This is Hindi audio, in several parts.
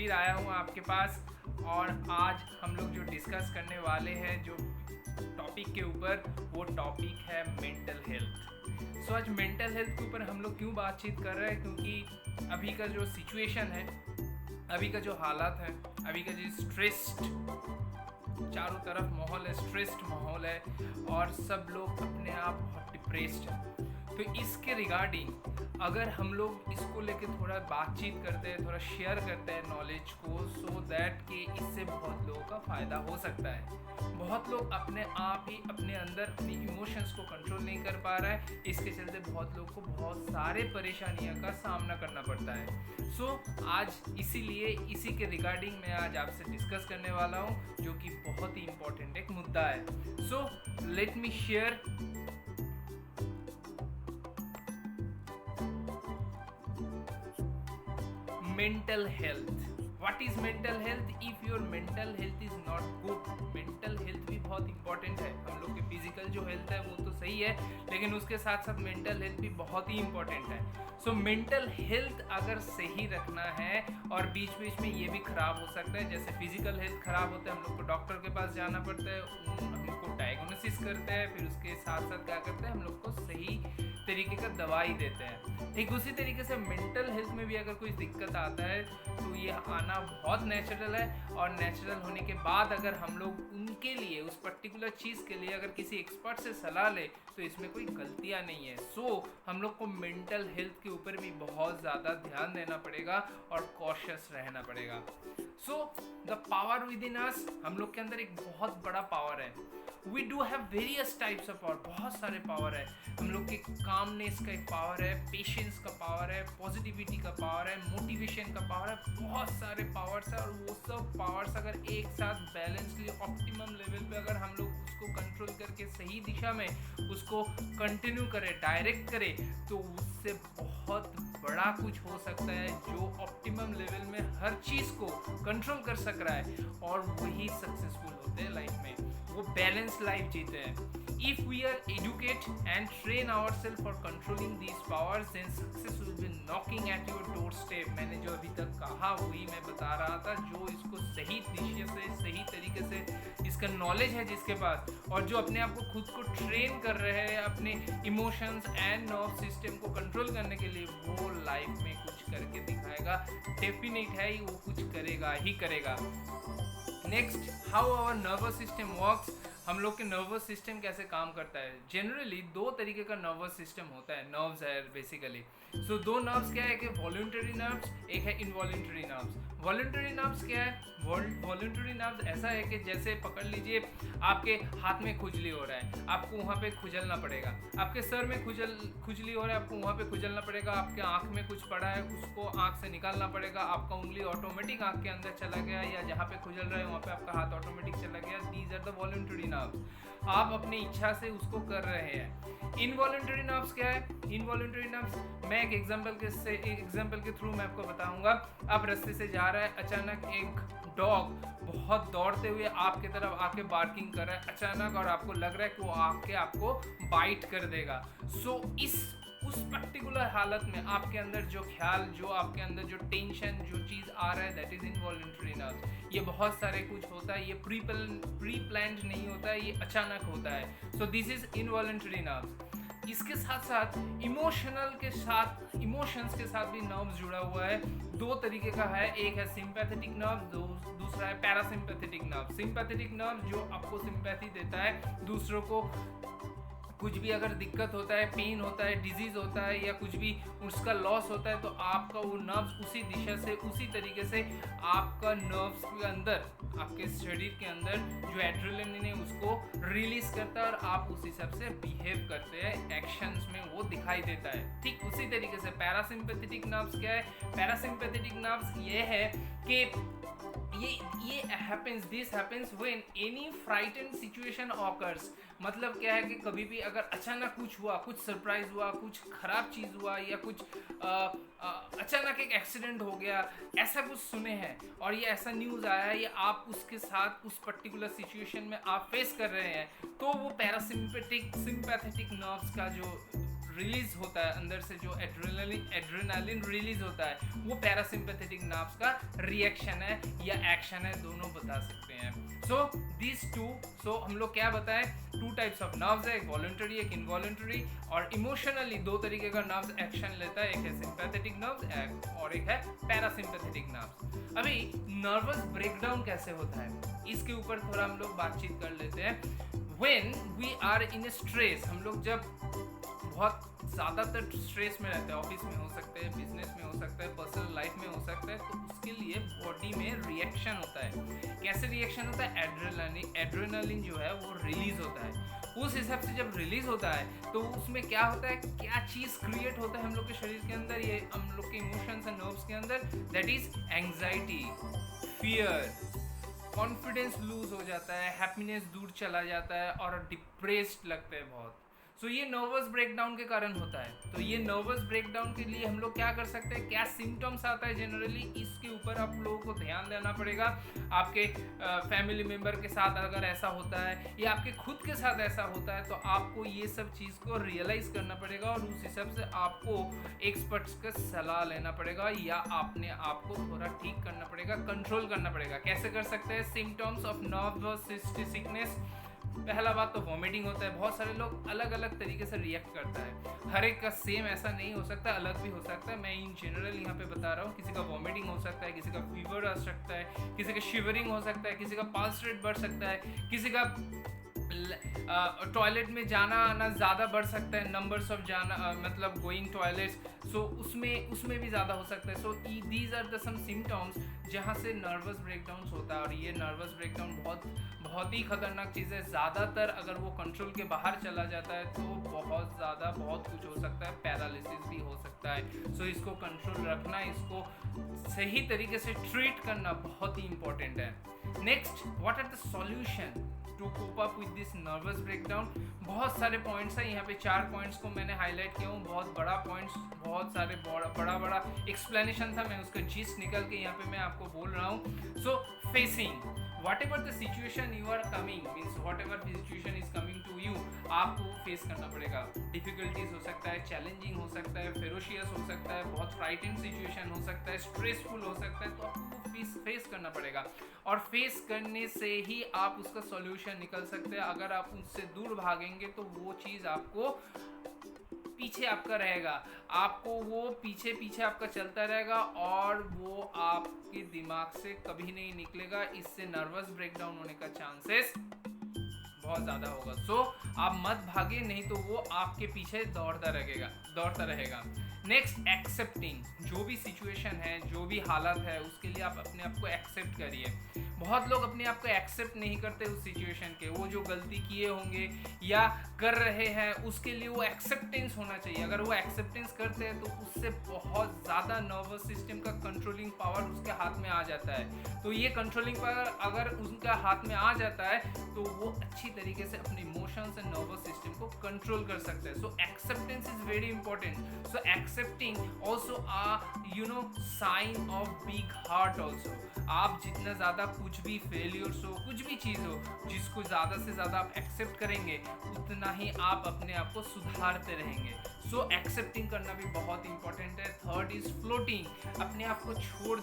फिर आया हूँ आपके पास और आज हम लोग जो डिस्कस करने वाले हैं जो टॉपिक के ऊपर, वो टॉपिक है मेंटल हेल्थ। सो आज मेंटल हेल्थ के ऊपर हम लोग क्यों बातचीत कर रहे हैं, क्योंकि अभी का जो सिचुएशन है, अभी का जो हालात है, अभी का जो स्ट्रेस्ड चारों तरफ माहौल है, स्ट्रेस्ड माहौल है और सब लोग अपने आप बहुत डिप्रेस्ड हैं। तो इसके रिगार्डिंग अगर हम लोग इसको लेके थोड़ा बातचीत करते हैं, थोड़ा शेयर करते हैं नॉलेज को, सो दैट कि इससे बहुत लोगों का फ़ायदा हो सकता है। बहुत लोग अपने आप ही अपने अंदर अपनी इमोशंस को कंट्रोल नहीं कर पा रहा है, इसके चलते बहुत लोग को बहुत सारे परेशानियों का सामना करना पड़ता है। सो आज इसीलिए इसी के रिगार्डिंग मैं आज आपसे डिस्कस करने वाला हूँ, जो कि बहुत ही इम्पोर्टेंट एक मुद्दा है। So let me share mental health. What is mental health? If your mental health is not good, mental health भी बहुत इंपॉर्टेंट है। हम लोग के फिजिकल जो हेल्थ है वो तो सही है, लेकिन उसके साथ साथ मेंटल हेल्थ भी बहुत ही इंपॉर्टेंट है। सो मेंटल हेल्थ अगर सही रखना है, और बीच बीच में ये भी खराब हो सकता है, जैसे फिजिकल हेल्थ खराब होता है, हम लोग को डॉक्टर के पास जाना पड़ता है, हमको डायग्नोसिस करते हैं, फिर उसके साथ साथ क्या करते हैं, हम लोग को सही तरीके का दवाई देते हैं। ठीक उसी तरीके से मेंटल हेल्थ में भी अगर कोई दिक्कत आता है तो ये आना बहुत नेचुरल है, और नेचुरल होने के बाद अगर हम लोग उनके लिए, उस पर्टिकुलर चीज़ के लिए अगर किसी एक्सपर्ट से सलाह ले तो इसमें कोई गलतियाँ नहीं है। सो हम लोग को मेंटल हेल्थ के ऊपर भी बहुत ज़्यादा ध्यान देना पड़ेगा और कॉशियस रहना पड़ेगा। So the power with in us, हम लोग के अंदर एक बहुत बड़ा पावर है। We do have various types of power, बहुत सारे पावर है। हम लोग के कामनेस का एक पावर है, पेशेंस का पावर है, पॉजिटिविटी का पावर है, मोटिवेशन का पावर है, बहुत सारे पावर्स है। और वो सब पावर्स अगर एक साथ बैलेंसली ऑप्टिमम लेवल पे अगर हम लोग उसको कंट्रोल करके सही दिशा में उसको कंटिन्यू करें, डायरेक्ट करें, तो उससे बहुत बड़ा कुछ हो सकता है, जो ऑप्टिमम लेवल में हर चीज़ को कंट्रोल कर सक रहा है, और वही सक्सेसफुल होते हैं लाइफ में, वो बैलेंस लाइफ जीते हैं। If we are educate and train ourselves for controlling these powers, then success will be knocking at your doorstep. मैंने जो अभी तक कहा वही मैं बता रहा था, जो इसको सही दिशा से, सही तरीके से इसका नॉलेज है जिसके पास, और जो अपने आप को खुद को ट्रेन कर रहे हैं अपने इमोशंस एंड नर्व सिस्टम को कंट्रोल करने के लिए, वो लाइफ में कुछ करके दिखाएगा। डेफिनेट है वो कुछ करेगा ही करेगा। Next, how our nervous system works. हम लोग के नर्वस सिस्टम कैसे काम करता है। जनरली दो तरीके का नर्वस सिस्टम होता है, नर्व्स है बेसिकली। सो दो नर्व्स क्या है कि वॉलंटरी नर्व्स, एक है इनवॉलंटरी नर्व्स। वॉलंटरी नर्व्स क्या है? वॉलंटरी नर्व्स ऐसा है कि जैसे पकड़ लीजिए आपके हाथ में खुजली हो रहा है, आपको वहाँ पे खुजलना पड़ेगा। आपके सर में खुजली हो रहा है, आपको वहाँ पे खुजलना पड़ेगा। आपके आँख में कुछ पड़ा है, उसको आँख से निकालना पड़ेगा। आपका उंगली ऑटोमेटिक आँख के अंदर चला गया, या जहाँ पे खुजल रहा है वहाँ पे आपका हाथ ऑटोमेटिक चला गया। These are the voluntary nerves. आप अपनी इच्छा से उसको कर रहे हैं। इनवॉलंटरी नर्व्स क्या है? इनवॉलंटरी नर्व्स मैं एक एग्जांपल के थ्रू मैं आपको बताऊंगा। आप रास्ते से जा रहे हैं, अचानक एक डॉग बहुत दौड़ते हुए आपके तरफ आके बार्किंग कर रहा है अचानक, और आपको लग रहा है कि वो आके आपको बाइट कर देगा। सो उस पर्टिकुलर हालत में आपके अंदर जो ख्याल, जो आपके अंदर जो टेंशन, जो चीज़ आ रहा है, दैट इज़ इनवॉलंटरी नर्व्स। ये बहुत सारे कुछ होता है, ये प्री प्लान्ड नहीं होता है, ये अचानक होता है। So this is involuntary nerves. इसके साथ साथ इमोशंस के साथ भी नर्व्स जुड़ा हुआ है। दो तरीके का है, एक है सिंपैथेटिक नर्व, दूसरा है पैरासिम्पैथेटिक नर्व। सिंपैथेटिक नर्व जो आपको सिंपैथी देता है, दूसरों को कुछ भी अगर दिक्कत होता है, पेन होता है, डिजीज़ होता है, या कुछ भी उसका लॉस होता है, तो आपका वो नर्व्स उसी दिशा से, उसी तरीके से आपका नर्व्स के अंदर, आपके शरीर के अंदर जो एड्रेनलिन है उसको रिलीज करता है, और आप उस हिसाब से बिहेव करते हैं, एक्शंस में वो दिखाई देता है। ठीक उसी तरीके से पैरासिम्पैथेटिक नर्व्स क्या है? पैरासिम्पैथेटिक नर्व्स ये है कि this happens when any frightened situation occurs. मतलब क्या है कि कभी भी अगर अचानक कुछ हुआ, कुछ सरप्राइज हुआ, कुछ खराब चीज़ हुआ, या कुछ अचानक एक एक्सीडेंट हो गया, ऐसा कुछ सुने हैं और ये ऐसा न्यूज़ आया है, या आप उसके साथ उस पर्टिकुलर सिचुएशन में आप फेस कर रहे हैं, तो वो पैरासिम्पैथेटिक नर्व्स का जो रिलीज होता है अंदर से, जो एड्रेनालिन रिलीज होता है, वो पैरासिम्पैथेटिक नर्व्स का रिएक्शन है या एक्शन है, दोनों बता सकते हैं। सो दिस टू, सो हम लोग क्या बताएं, 2 टाइप्स ऑफ नर्व्स है, एक वॉलंटरी एक इनवॉलंटरी, और इमोशनली 2 तरीके का नर्व्स एक्शन लेता है, एक है सिंपैथेटिक नर्व्स और एक है पैरासिम्पैथेटिक नर्व्स। अभी नर्वस ब्रेकडाउन कैसे होता है इसके ऊपर थोड़ा हम लोग बातचीत कर लेते हैं। When we are in stress, हम लोग जब बहुत ज़्यादातर स्ट्रेस में रहते हैं, ऑफिस में हो सकते हैं, बिजनेस में हो सकता है, पर्सनल लाइफ में हो सकता है, तो उसके लिए बॉडी में रिएक्शन होता है। कैसे रिएक्शन होता है, एड्रेनालिन जो है वो रिलीज होता है। उस हिसाब से जब रिलीज होता है तो उसमें क्या होता है, क्या चीज़ क्रिएट होता है हम लोग के शरीर के अंदर, ये हम लोग के इमोशंस एंड नर्व्स के अंदर, that is anxiety, fear, confidence lose हो जाता है, हैप्पीनेस दूर चला जाता है और डिप्रेस्ड लगते हैं बहुत। सो ये नर्वस ब्रेकडाउन के कारण होता है। तो ये नर्वस ब्रेकडाउन के लिए हम लोग क्या कर सकते हैं, क्या सिम्टम्स आता है जनरली, इसके ऊपर आप लोगों को ध्यान देना पड़ेगा। आपके फैमिली मेम्बर के साथ अगर ऐसा होता है या आपके खुद के साथ ऐसा होता है तो आपको ये सब चीज़ को रियलाइज़ करना पड़ेगा और उस हिसाब से आपको एक्सपर्ट्स का सलाह लेना पड़ेगा या अपने आप को थोड़ा ठीक करना पड़ेगा, कंट्रोल करना पड़ेगा। कैसे कर सकते हैं, सिम्टम्स ऑफ नर्वस सिकनेस, पहला बात तो वॉमिटिंग होता है। बहुत सारे लोग अलग अलग तरीके से रिएक्ट करता है, हर एक का सेम ऐसा नहीं हो सकता, अलग भी हो सकता है। मैं इन जनरल यहाँ पे बता रहा हूँ, किसी का वॉमिटिंग हो सकता है, किसी का फीवर आ सकता है, किसी का शिवरिंग हो सकता है, किसी का पल्स रेट बढ़ सकता है, किसी का टॉयलेट में जाना आना ज़्यादा बढ़ सकता है, नंबर्स ऑफ जाना मतलब गोइंग टॉयलेट्स, सो उसमें भी ज़्यादा हो सकता है। So these are the some symptoms जहाँ से नर्वस ब्रेकडाउन होता है। और ये नर्वस ब्रेकडाउन बहुत ही खतरनाक चीज़ है। ज़्यादातर अगर वो कंट्रोल के बाहर चला जाता है तो बहुत कुछ हो सकता है, पैरालिसिस भी हो सकता है। सो इसको कंट्रोल रखना, इसको सही तरीके से ट्रीट करना बहुत ही इंपॉर्टेंट है। Next, what are the solution to cope up with this nervous breakdown. बहुत सारे पॉइंट्स हैं, यहाँ पे 4 पॉइंट्स को मैंने हाईलाइट किया हूँ। बहुत बड़ा पॉइंट्स, बहुत सारे बड़ा एक्सप्लेनेशन था, मैं उसका जिस्ट निकल के यहाँ पे मैं आपको बोल रहा हूँ। सो facing whatever the situation you are coming, means whatever the situation is coming to you, आपको फेस करना पड़ेगा। डिफिकल्टीज हो सकता है, चैलेंजिंग हो सकता है, फेरोशियस हो सकता है, बहुत फ्राइटेंड सिचुएशन हो सकता है, स्ट्रेसफुल हो सकता है, तो आपको फेस करना पड़ेगा। और फेस करने से ही आप उसका सॉल्यूशन निकल सकते हैं। अगर आप उससे दूर भागेंगे तो वो चीज़ आपको पीछे आपका रहेगा, आपको वो पीछे आपका चलता रहेगा और वो आपके दिमाग से कभी नहीं निकलेगा। इससे नर्वस ब्रेकडाउन होने का चांसेस बहुत ज़्यादा होगा। सो आप मत भागे, नहीं तो वो आपके पीछे दौड़ता रहेगा। नेक्स्ट, एक्सेप्टिंग, जो भी सिचुएशन है, जो भी हालत है, उसके लिए आप अपने आप को एक्सेप्ट करिए। बहुत लोग अपने आप को एक्सेप्ट नहीं करते उस सिचुएशन के, वो जो गलती किए होंगे या कर रहे हैं उसके लिए वो एक्सेप्टेंस होना चाहिए। अगर वो एक्सेप्टेंस करते हैं तो उससे बहुत ज़्यादा नर्वस सिस्टम का कंट्रोलिंग पावर उसके हाथ में आ जाता है। तो ये कंट्रोलिंग पावर अगर उनका हाथ में आ जाता है तो वो अच्छी तरीके से अपने इमोशंस एंड नर्वस सिस्टम को कंट्रोल कर सकते हैं। So acceptance is very important. So accepting also sign of big heart also. आप जितना ज़्यादा कुछ भी फेलियर्स हो, कुछ भी चीज़ हो, जिसको ज़्यादा से ज़्यादा आप एक्सेप्ट करेंगे उतना ही आप अपने आप को सुधारते रहेंगे। सो एक्सेप्टिंग करना भी बहुत इंपॉर्टेंट है। थर्ड इज फ्लोटिंग, अपने आप को छोड़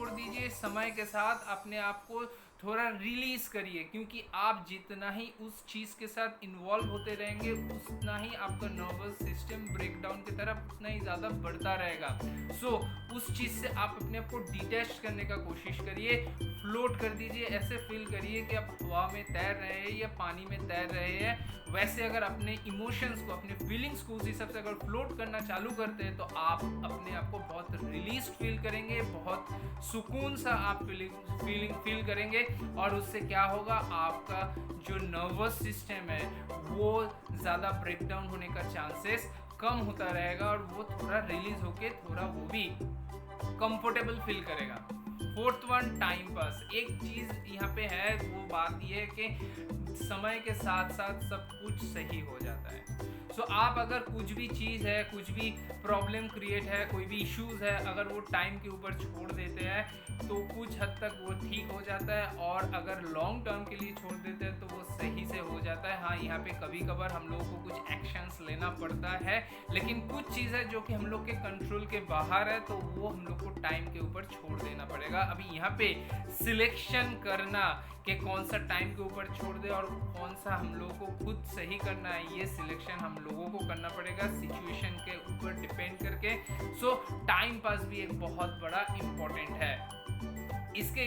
दीजिए, समय के साथ अपने आप को थोड़ा रिलीज करिए, क्योंकि आप जितना ही उस चीज़ के साथ इन्वॉल्व होते रहेंगे उतना ही आपका नर्वस सिस्टम ब्रेकडाउन की तरफ उतना ही ज़्यादा बढ़ता रहेगा। सो उस चीज़ से आप अपने आप को डिटैच करने का कोशिश करिए, फ्लोट कर दीजिए, ऐसे फील करिए कि आप हवा में तैर रहे हैं या पानी में तैर रहे हैं। वैसे अगर अपने इमोशंस को, अपने फीलिंग्स को उस हिसाब से अगर फ्लोट करना चालू करते हैं तो आप अपने आप को बहुत रिलीज फील करेंगे, बहुत सुकून सा आप फील करेंगे। और उससे क्या होगा, आपका जो नर्वस सिस्टम है वो ज़्यादा ब्रेकडाउन होने का चांसेस कम होता रहेगा और वो थोड़ा रिलीज होके थोड़ा वो भी कंफर्टेबल फील करेगा। Fourth one, time pass. एक चीज़ यहाँ पे है, वो बात ये है कि समय के साथ साथ सब कुछ सही हो जाता है। सो आप अगर कुछ भी चीज़ है, कुछ भी प्रॉब्लम क्रिएट है, कोई भी इश्यूज है, अगर वो टाइम के ऊपर छोड़ देते हैं तो कुछ हद तक वो ठीक हो जाता है, और अगर लॉन्ग टर्म के लिए छोड़ देते हैं तो वो सही से हो जाता है। हाँ, यहाँ पे कभी कभार हम लोगों को कुछ एक्शंस लेना पड़ता है, लेकिन कुछ चीज़ है जो कि हम लोग के कंट्रोल के बाहर है, तो वो हम लोग को टाइम के ऊपर छोड़ देना पड़ेगा। अभी यहाँ पे सिलेक्शन करना कि कौन सा टाइम के ऊपर छोड़ दे और कौन सा हम लोगों को खुद सही करना है, ये सिलेक्शन हम लोगों को करना पड़ेगा सिचुएशन के ऊपर डिपेंड करके। सो टाइम पास भी एक बहुत बड़ा इम्पोर्टेंट है। इसके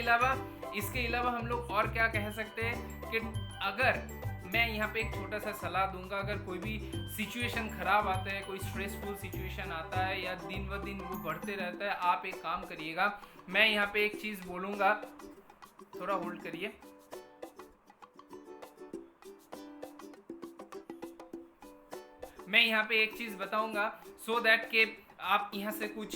अलावा हम लोग और क्या कह सकते हैं कि अगर मैं यहाँ पे एक छोटा सा सलाह दूंगा, अगर कोई भी सिचुएशन खराब आता है, कोई स्ट्रेसफुल सिचुएशन आता है या दिन ब दिन वो बढ़ते रहता है, आप एक काम करिएगा। मैं यहाँ पे एक चीज़ बोलूँगा, थोड़ा होल्ड करिए। मैं यहाँ पे एक चीज़ बताऊंगा सो दैट के आप यहाँ से कुछ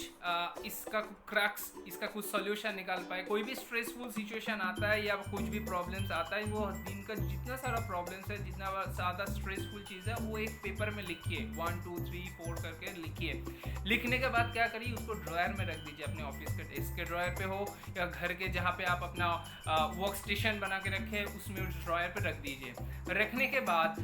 इसका कुछ सॉल्यूशन निकाल पाए। कोई भी स्ट्रेसफुल सिचुएशन आता है या कुछ भी प्रॉब्लम्स आता है, वो दिन का जितना सारा प्रॉब्लम्स है, जितना ज़्यादा स्ट्रेसफुल चीज़ है, वो एक पेपर में लिखिए, 1 2 3 4 करके लिखिए। लिखने के बाद क्या करिए, उसको ड्रॉयर में रख दीजिए, अपने ऑफिस के डेस्क के ड्रॉयर पे हो या घर के जहाँ पे आप अपना वर्क स्टेशन बना के रखें, उसमें उस ड्रॉयर पे रख दीजिए। रखने के बाद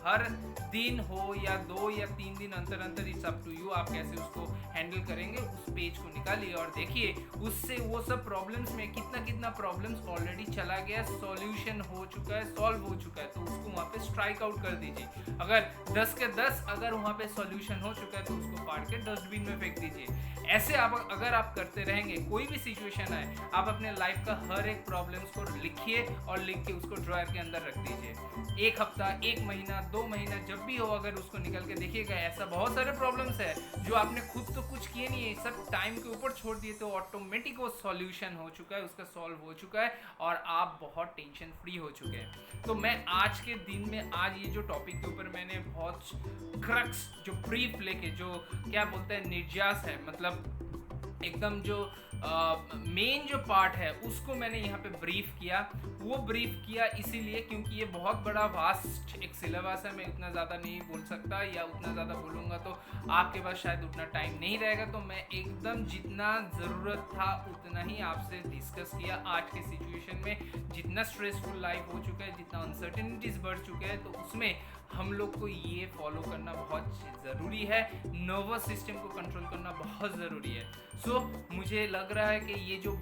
हर दिन हो या 2 या 3 दिन अंतर इट्स अप टू यू, आप कैसे उसको हैंडल करेंगे। उस पेज को निकालिए और देखिए उससे वो सब प्रॉब्लम्स में कितना प्रॉब्लम्स ऑलरेडी चला गया, सॉल्यूशन हो चुका है, सॉल्व हो चुका है, तो उसको वहाँ पे स्ट्राइक आउट कर दीजिए। अगर 10 के 10 अगर वहाँ पे सॉल्यूशन हो चुका है तो उसको फाड़ के डस्टबिन में फेंक दीजिए। ऐसे अगर आप करते रहेंगे, कोई भी सिचुएशन आए, आप अपने लाइफ का हर एक प्रॉब्लम्स को लिखिए और लिख के उसको ड्रॉयर के अंदर रख दीजिए। 1 हफ्ता, 1 महीना, 2 महीना जब भी हो, अगर उसको निकल के देखिएगा, ऐसा बहुत सारे प्रॉब्लम्स है जो आपने खुद तो कुछ किए नहीं है, सब टाइम के ऊपर छोड़ दिए, तो ऑटोमेटिक वो सॉल्यूशन हो चुका है, उसका सॉल्व हो चुका है और आप बहुत टेंशन फ्री हो चुके हैं। तो मैं आज के दिन में, आज ये जो टॉपिक के ऊपर मैंने बहुत क्रक्स जो ब्रीफ लेके, जो क्या बोलते हैं निर्यास है, मतलब एकदम जो मेन जो पार्ट है उसको मैंने यहाँ पे ब्रीफ किया। वो ब्रीफ किया इसीलिए क्योंकि ये बहुत बड़ा वास्ट एक सिलेबस है, मैं उतना ज़्यादा नहीं बोल सकता, या उतना ज़्यादा बोलूँगा तो आपके पास शायद उतना टाइम नहीं रहेगा। तो मैं एकदम जितना ज़रूरत था उतना ही आपसे डिस्कस किया। आज के सिचुएशन में जितना स्ट्रेसफुल लाइफ हो चुका है, जितना अनसर्टेनिटीज़ बढ़ चुके हैं, तो उसमें हम लोग को ये फॉलो करना बहुत ज़रूरी है। नर्वस सिस्टम को कंट्रोल करना बहुत ज़रूरी है। सो मुझे लग रहा है कि ये जो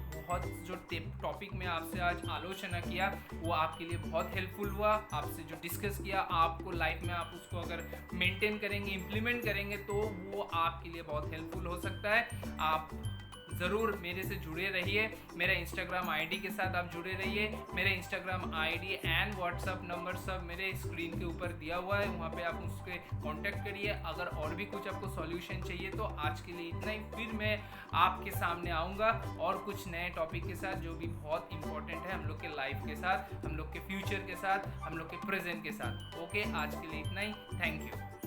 टॉपिक में आपसे आज आलोचना किया वो आपके लिए बहुत हेल्पफुल हुआ। आपसे जो डिस्कस किया, आपको लाइफ में आप उसको अगर मेंटेन करेंगे, इम्प्लीमेंट करेंगे, तो वो आपके लिए बहुत हेल्पफुल हो सकता है। आप ज़रूर मेरे से जुड़े रहिए, मेरा इंस्टाग्राम आईडी के साथ आप जुड़े रहिए। मेरे Instagram ID and WhatsApp number सब मेरे स्क्रीन के ऊपर दिया हुआ है, वहाँ पे आप उसके कांटेक्ट करिए। अगर और भी कुछ आपको सॉल्यूशन चाहिए तो आज के लिए इतना ही। फिर मैं आपके सामने आऊँगा और कुछ नए टॉपिक के साथ जो भी बहुत इंपॉर्टेंट है हम लोग के लाइफ के साथ, हम लोग के फ्यूचर के साथ, हम लोग के प्रेजेंट के साथ। ओके, आज के लिए इतना ही। Thank you.